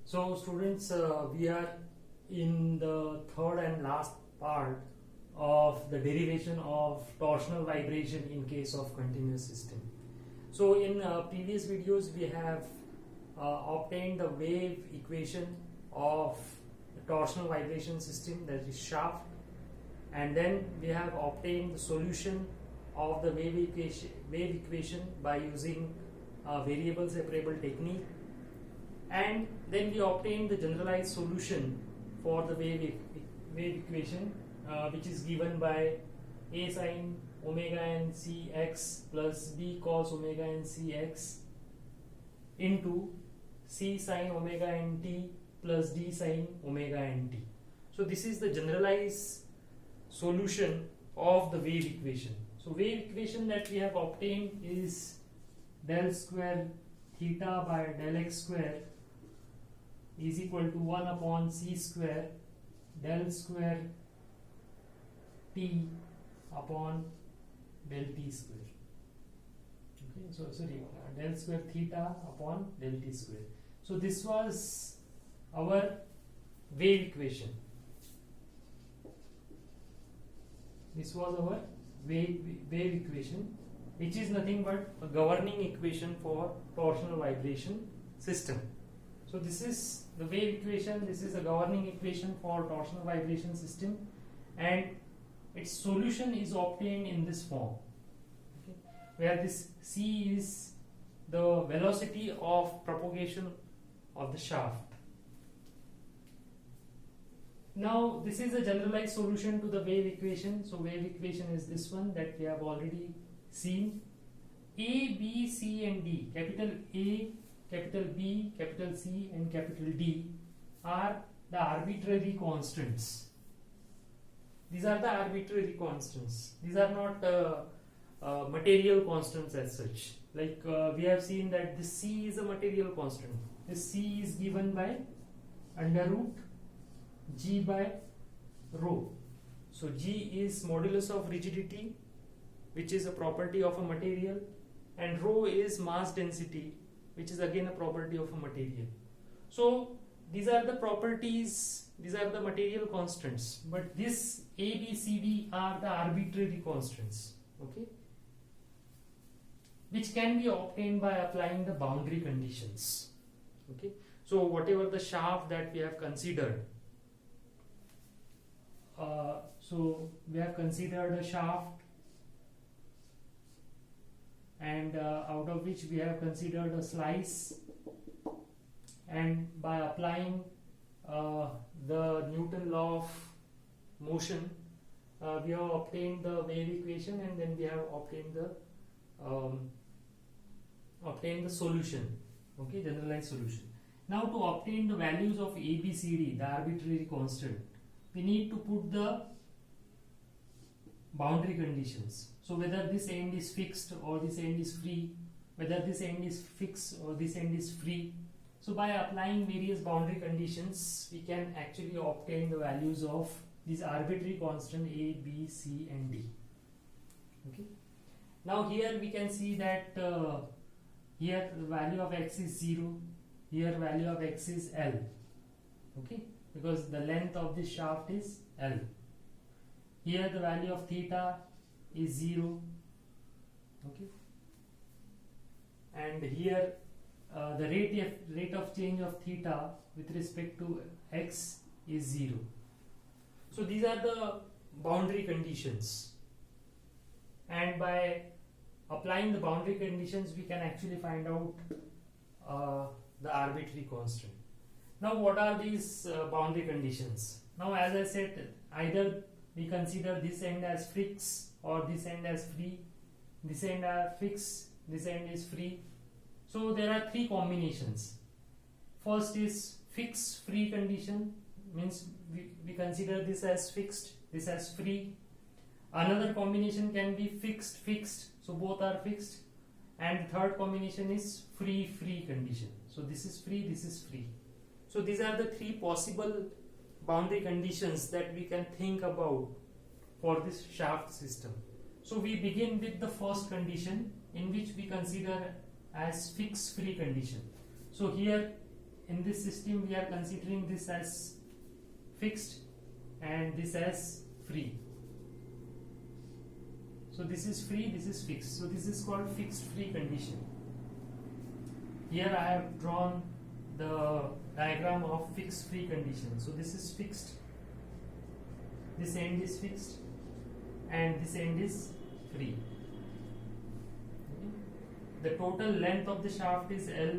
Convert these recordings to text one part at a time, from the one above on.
So students, we are in the third and last part of the derivation of torsional vibration in case of continuous system. So in previous videos we have obtained the wave equation of the torsional vibration system, that is shaft, and then we have obtained the solution of the wave equation by using variable separable technique, and then we obtained the generalized solution for the wave equation, which is given by a sin omega n cx plus b cos omega n cx into c sin omega n t plus d sin omega n t. So this is the generalized solution of the wave equation. So wave equation that we have obtained is del square theta by del x square is equal to 1 upon c square del square t upon del t square. Okay, so sorry, del square theta upon del t square. So this was our wave equation. This was our wave equation, which is nothing but a governing equation for torsional vibration system. So this is the wave equation, this is a governing equation for torsional vibration system, and its solution is obtained in this form, okay, where this c is the velocity of propagation of the shaft. Now this is a generalized solution to the wave equation. So wave equation is this one that we have already seen. A, B, C and D, capital A, capital B, capital C and capital D are the arbitrary constants. These are the arbitrary constants. These are not material constants as such. Like we have seen that this C is a material constant. This C is given by under root G by rho. So G is modulus of rigidity, which is a property of a material, and rho is mass density, which is again a property of a material. So these are the properties, these are the material constants, but this A, B, C, D are the arbitrary constants, okay, which can be obtained by applying the boundary conditions. Okay, so whatever the shaft that we have considered, so we have considered a shaft, and out of which we have considered a slice, and by applying the Newton law of motion, we have obtained the wave equation, and then we have obtained the solution, okay, generalized solution. Now to obtain the values of A, B, C, D, the arbitrary constant, we need to put the boundary conditions. So whether this end is fixed or this end is free, whether this end is fixed or this end is free. So by applying various boundary conditions, we can actually obtain the values of these arbitrary constant A, B, C and D. Okay. Now here we can see that here the value of x is 0, here value of x is L, okay, because the length of this shaft is L. Here the value of theta is 0, okay, and here the rate of change of theta with respect to x is 0. So these are the boundary conditions, and by applying the boundary conditions we can actually find out the arbitrary constant. Now what are these boundary conditions? Now as I said, either we consider this end as fixed or this end as free, this end are fixed, this end is free. So there are three combinations. First is fixed free condition, means we consider this as fixed, this as free. Another combination can be fixed fixed, so both are fixed, and the third combination is free free condition. So this is free, this is free. So these are the three possible boundary conditions that we can think about for this shaft system. So we begin with the first condition, in which we consider as fixed free condition. So here in this system we are considering this as fixed and this as free. So this is free, this is fixed. So this is called fixed free condition. Here I have drawn the diagram of fixed free condition. So this is fixed, this end is fixed and this end is free. The total length of the shaft is L.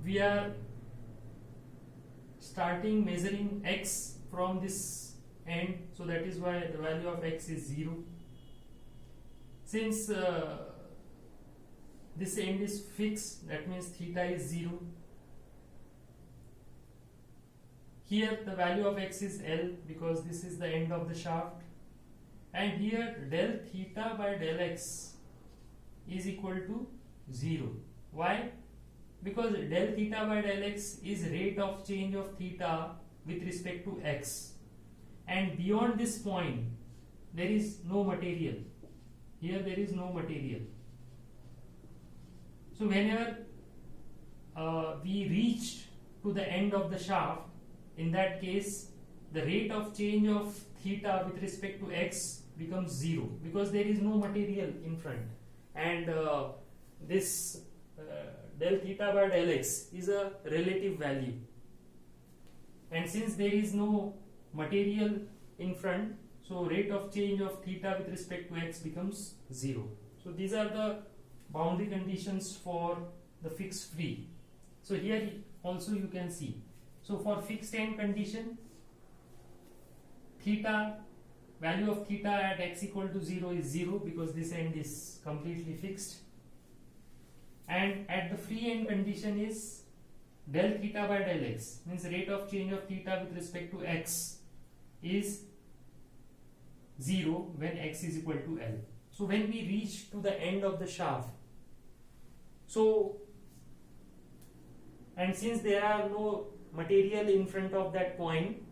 We are starting measuring x from this end, so that is why the value of x is 0. Since this end is fixed, that means theta is 0. Here the value of x is L because this is the end of the shaft, and here del theta by del x is equal to 0. Why? Because del theta by del x is rate of change of theta with respect to x, and beyond this point there is no material. Here there is no material. So whenever we reach to the end of the shaft, in that case the rate of change of theta with respect to x becomes 0 because there is no material in front, and this del theta by del x is a relative value, and since there is no material in front, so rate of change of theta with respect to x becomes 0. So these are the boundary conditions for the fixed free. So here also you can see, so for fixed end condition, theta, value of theta at x equal to 0 is 0 because this end is completely fixed, and at the free end condition is del theta by del x, means rate of change of theta with respect to x is 0 when x is equal to L. So when we reach to the end of the shaft, so, and since there are no material in front of that point,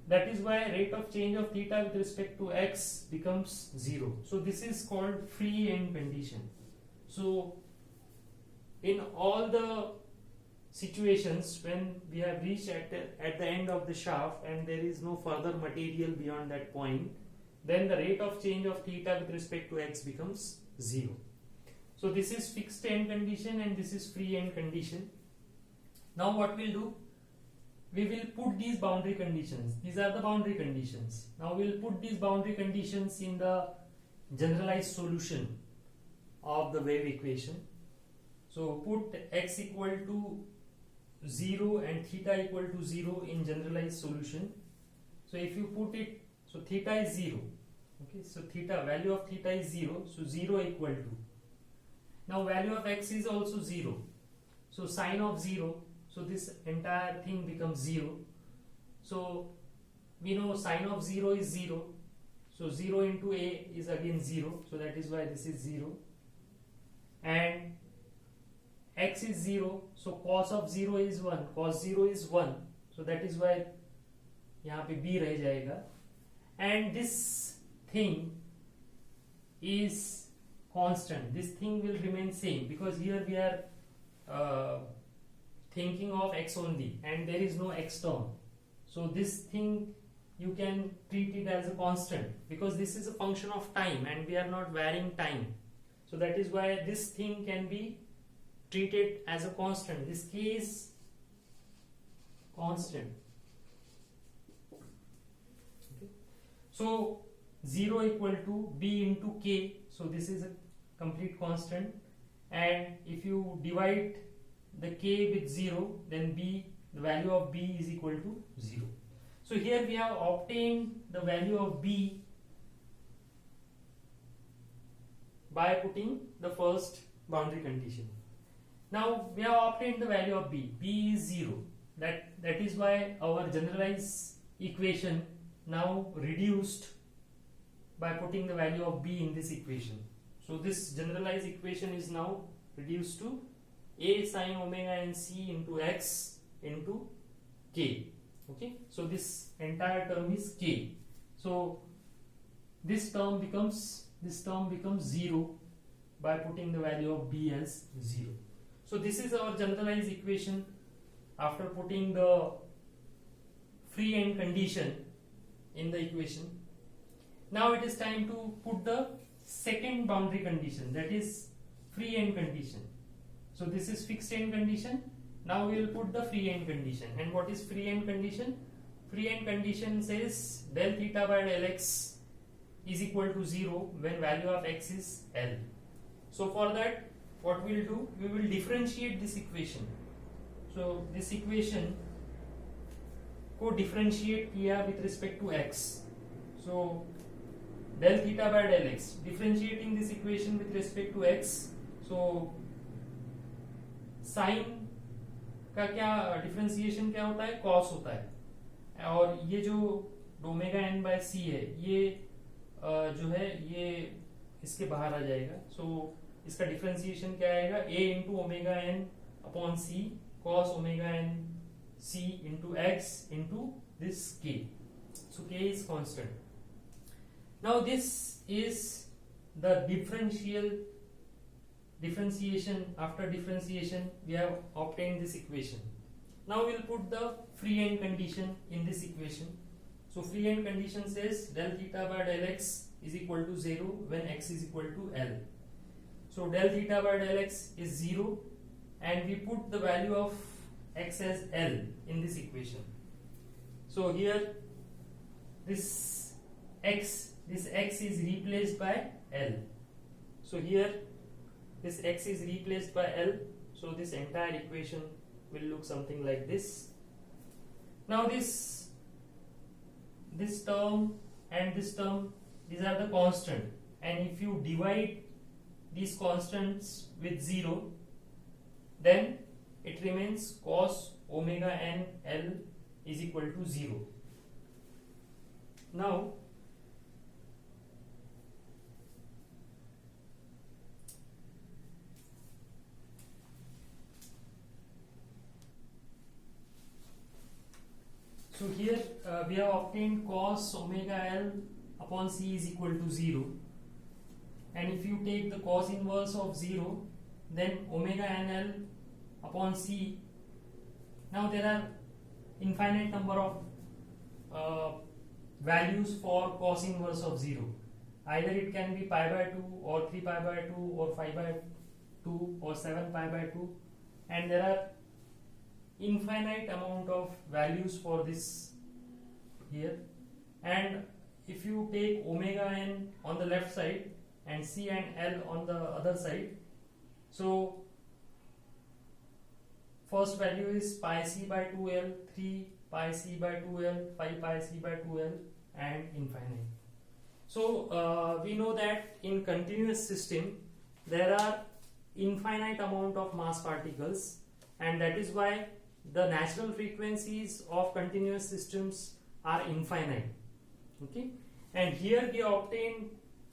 that is why rate of change of theta with respect to x becomes 0. So this is called free end condition. So in all the situations when we have reached at the end of the shaft and there is no further material beyond that point, then the rate of change of theta with respect to x becomes 0. So this is fixed end condition and this is free end condition. Now what we'll do, we will put these boundary conditions. These are the boundary conditions. Now we'll put these boundary conditions in the generalized solution of the wave equation. So put x equal to 0 and theta equal to 0 in generalized solution. So if you put it, so theta is 0. Okay, so theta, value of theta is 0. So 0 equal to. Now value of x is also 0. So sine of 0. So this entire thing becomes 0. So we know sine of 0 is 0. So 0 into a is again 0. So that is why this is 0. And x is 0. So cos of 0 is 1. Cos 0 is 1. So that is why यहाँ पे b रह जाएगा. And this thing is constant. This thing will remain same because here we are thinking of x only and there is no x term. So this thing you can treat it as a constant because this is a function of time and we are not varying time. So that is why this thing can be treated as a constant. This k is constant. Okay. So 0 equal to b into k. So this is a complete constant, and if you divide the k with 0, then b, the value of b is equal to 0. So here we have obtained the value of b by putting the first boundary condition. Now we have obtained the value of b. b is 0. That is why our generalized equation now reduced by putting the value of b in this equation. So this generalized equation is now reduced to a sine omega n c into x into k. Okay, so this entire term is k. So this term becomes 0 by putting the value of b as 0. So this is our generalized equation after putting the free end condition in the equation. Now it is time to put the second boundary condition, that is free end condition. So this is fixed end condition. Now we will put the free end condition. And what is free end condition? Free end condition says del theta by del x is equal to 0 when value of x is L. So for that, what we will do, we will differentiate this equation. So this equation को differentiate किया with respect to x. So del theta by del x, differentiating this equation with respect to x. So sin का क्या differentiation क्या होता है, cos होता है, और ये जो ओमेगा n बाय सी है ये जो है ये इसके बाहर आ जाएगा. सो इसका डिफरेंशिएशन क्या आएगा, a into omega N upon C cos omega N C into X into this k. So k is constant. Now this is the differentiation. After differentiation we have obtained this equation. Now we will put the free end condition in this equation. So free end condition says del theta by del x is equal to 0 when x is equal to L. So del theta by del x is 0 and we put the value of x as L in this equation. So here this x is replaced by L. So here this x is replaced by L. So this entire equation will look something like this. Now this term and this term, these are the constant, and if you divide these constants with 0, then it remains cos omega n L is equal to 0. Now so here we have obtained cos omega L upon c is equal to 0, and if you take the cos inverse of 0, then omega n L upon c. Now there are infinite number of values for cos inverse of 0. Either it can be pi by 2 or 3 pi by 2 or 5 by 2 or 7 pi by 2, and there are infinite amount of values for this here. And if you take omega n on the left side and c and L on the other side, so first value is pi c by 2L, 3 pi c by 2L, 5 pi c by 2L, and infinite. So we know that in continuous system there are infinite amount of mass particles, and that is why the natural frequencies of continuous systems are infinite. Okay, and here we obtain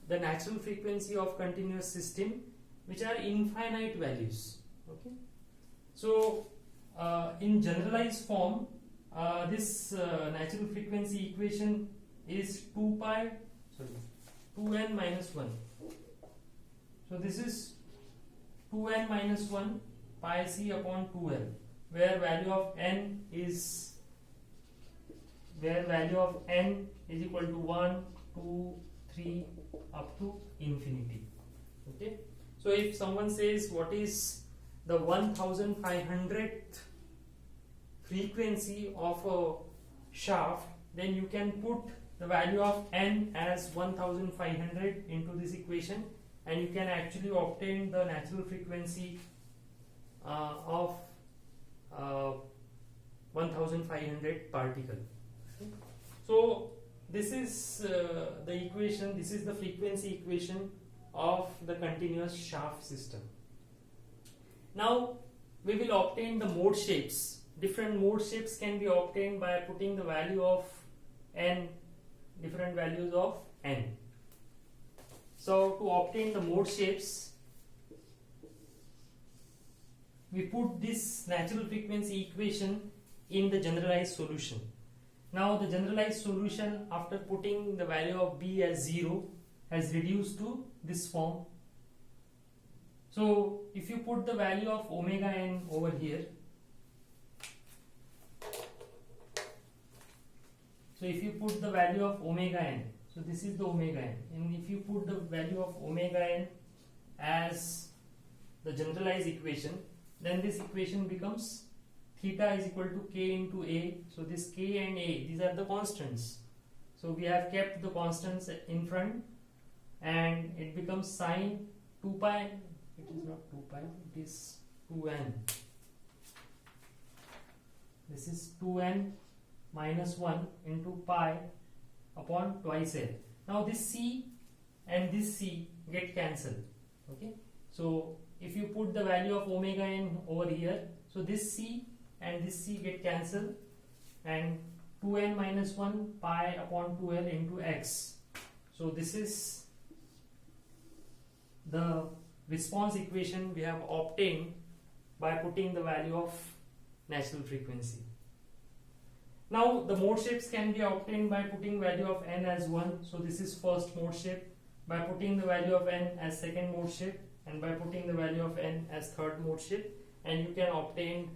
the natural frequency of continuous system which are infinite values. Okay, so in generalized form this natural frequency equation is 2n minus 1. So this is 2n minus 1 pi c upon 2l, where value of n is equal to 1, 2, 3 up to infinity. Okay, so if someone says what is the 1500th frequency of a shaft, then you can put the value of n as 1500 into this equation, and you can actually obtain the natural frequency of 1500 particle. So this is the equation, this is the frequency equation of the continuous shaft system. Now we will obtain the mode shapes. Different mode shapes can be obtained by putting the value of n, different values of n. So to obtain the mode shapes, we put this natural frequency equation in the generalized solution. Now the generalized solution, after putting the value of b as 0, has reduced to this form. So if you put the value of omega n over here, so if you put the value of omega n, so this is the omega n, and if you put the value of omega n as the generalized equation, then this equation becomes theta is equal to k into a. So this k and a, these are the constants. So we have kept the constants in front, and it becomes sine 2 pi. It is not 2 pi, it is 2n. This is 2n minus 1 into pi upon twice l. Now this c and this c get cancelled. Okay, so if you put the value of omega n over here, so this c and this c get cancelled, and 2n minus 1 pi upon 2l into x. So this is the response equation we have obtained by putting the value of natural frequency. Now the mode shapes can be obtained by putting value of n as 1. So this is first mode shape, by putting the value of n as second mode shape, and by putting the value of n as third mode shape, and you can obtain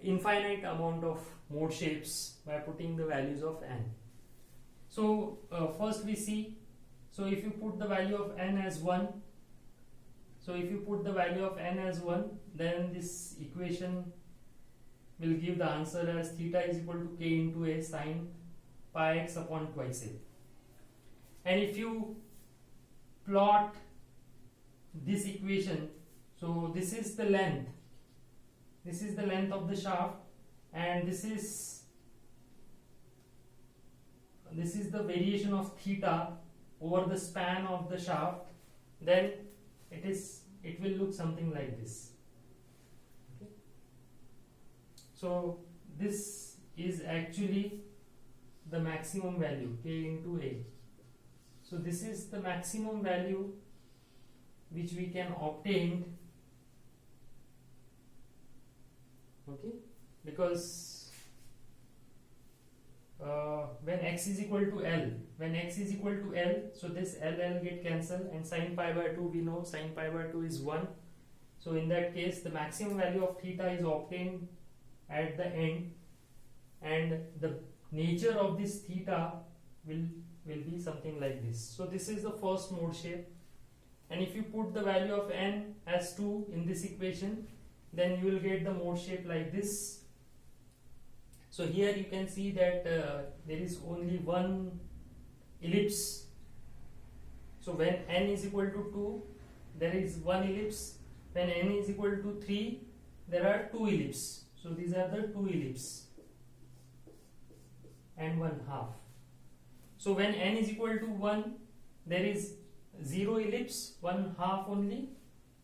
infinite amount of mode shapes by putting the values of n. So first we see, so if you put the value of n as 1, so if you put the value of n as 1, then this equation will give the answer as theta is equal to k into a sine pi x upon twice a. And if you plot this equation, so this is the length of the shaft, and this is the variation of theta over the span of the shaft, then it will look something like this. Okay. So this is actually the maximum value, k into a. So this is the maximum value which we can obtain, okay, because when x is equal to L, so this L get cancelled, and sin pi by 2, we know sin pi by 2 is 1. So in that case, the maximum value of theta is obtained at the end, and the nature of this theta will be something like this. So this is the first mode shape, and if you put the value of n as 2 in this equation, then you will get the mode shape like this. So here you can see that there is only one ellipse. So when n is equal to 2, there is one ellipse. When n is equal to 3, there are two ellipses. So these are the two ellipses and 1/2. So when n is equal to 1, there is 0 ellipse, 1/2 only.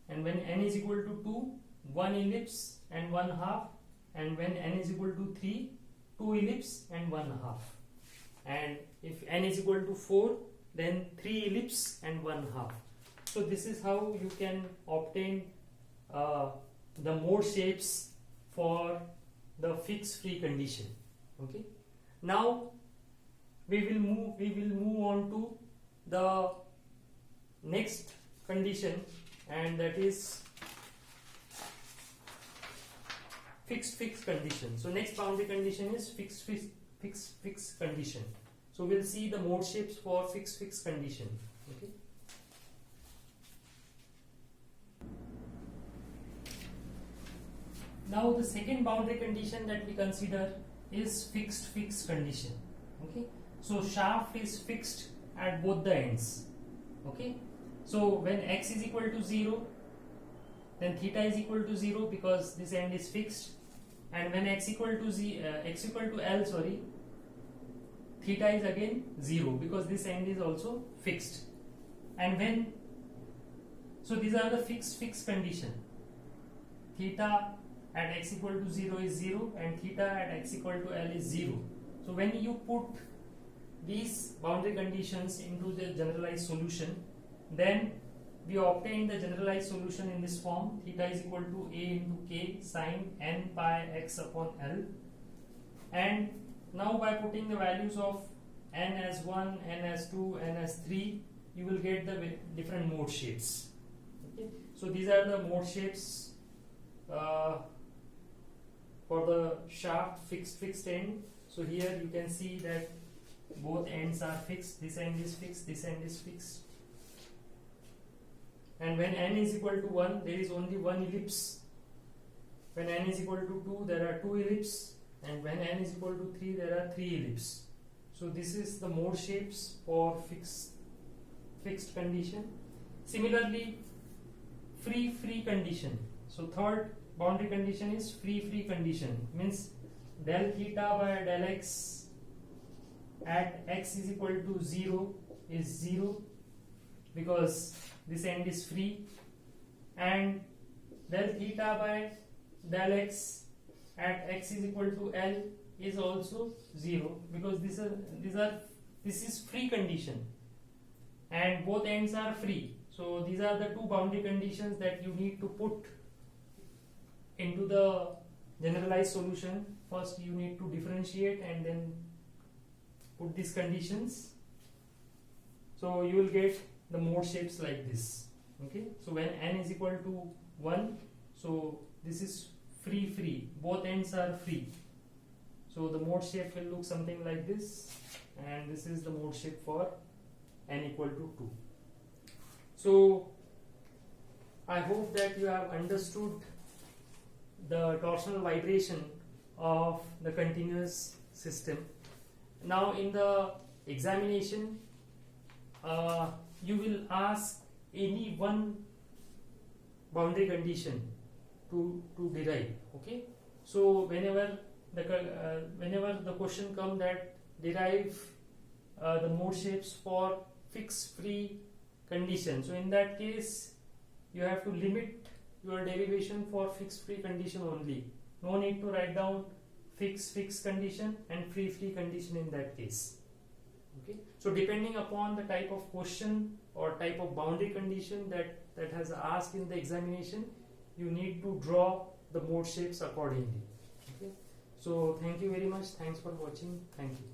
And when n is equal to 2, 1 ellipse and 1/2. And when n is equal to 3, 2 ellipse and 1/2. And if n is equal to 4, then 3 ellipse and 1/2. So this is how you can obtain the mode shapes for the fixed free condition. Okay. Now we will move on to the next condition, and that is fixed condition. So next boundary condition is fixed condition. So we'll see the mode shapes for fixed condition. Okay. Now the second boundary condition that we consider is fixed condition. Okay. So shaft is fixed at both the ends. Okay. So when x is equal to 0, then theta is equal to 0 because this end is fixed, and when x equal to L, theta is again 0 because this end is also fixed. And so these are the fixed condition. Theta at x equal to 0 is 0, and theta at x equal to L is 0. So when you put these boundary conditions into the generalized solution, then we obtain the generalized solution in this form: theta is equal to a into k sine n pi x upon L. And now by putting the values of n as 1, n as 2, n as 3, you will get the different mode shapes. Okay. So these are the mode shapes for the shaft fixed end. So here you can see that both ends are fixed. This end is fixed, this end is fixed. And when n is equal to 1, there is only one ellipse. When n is equal to 2, there are two ellipses. And when n is equal to 3, there are three ellipses. So this is the mode shapes for fixed condition. Similarly, free condition. So third boundary condition is free condition. Means del theta by del x at x is equal to 0 is 0 because this end is free, and del theta by del x at x is equal to L is also 0 because this is free condition and both ends are free. So these are the two boundary conditions that you need to put into the generalized solution. First you need to differentiate and then put these conditions. So you will get the mode shapes like this. Okay, so when n is equal to 1, so this is free, both ends are free. So the mode shape will look something like this, and this is the mode shape for n equal to 2. So I hope that you have understood the torsional vibration of the continuous system. Now in the examination, you will ask any one boundary condition to derive. Okay, so whenever the question comes that derive the mode shapes for fixed free condition, so in that case you have to limit your derivation for fixed free condition only. No need to write down fixed condition and free condition in that case. Okay, so depending upon the type of question or type of boundary condition that has asked in the examination, you need to draw the mode shapes accordingly. Okay, so thank you very much. Thanks for watching. Thank you.